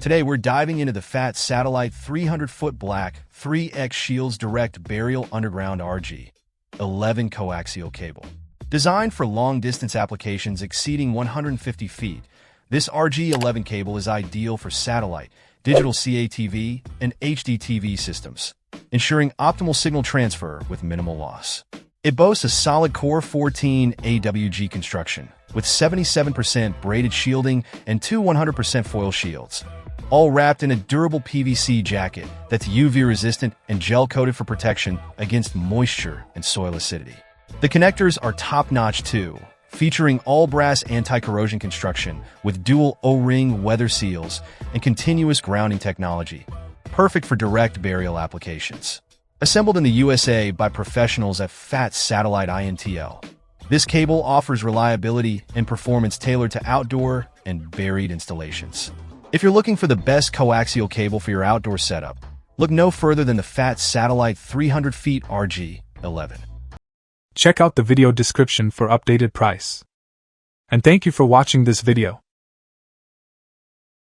Today we're diving into the PHAT satellite 300-foot black 3X Shields direct burial underground RG-11 coaxial cable. Designed for long-distance applications exceeding 150 feet, this RG-11 cable is ideal for satellite, digital CATV, and HDTV systems, ensuring optimal signal transfer with minimal loss. It boasts a solid Core 14 AWG construction, with 77% braided shielding and two 100% foil shields, all wrapped in a durable PVC jacket that's UV-resistant and gel-coated for protection against moisture and soil acidity. The connectors are top-notch too, featuring all-brass anti-corrosion construction with dual O-ring weather seals and continuous grounding technology, perfect for direct burial applications. Assembled in the USA by professionals at PHAT Satellite INTL, this cable offers reliability and performance tailored to outdoor and buried installations. If you're looking for the best coaxial cable for your outdoor setup, look no further than the PHAT Satellite 300 feet RG-11. Check out the video description for updated price. And thank you for watching this video.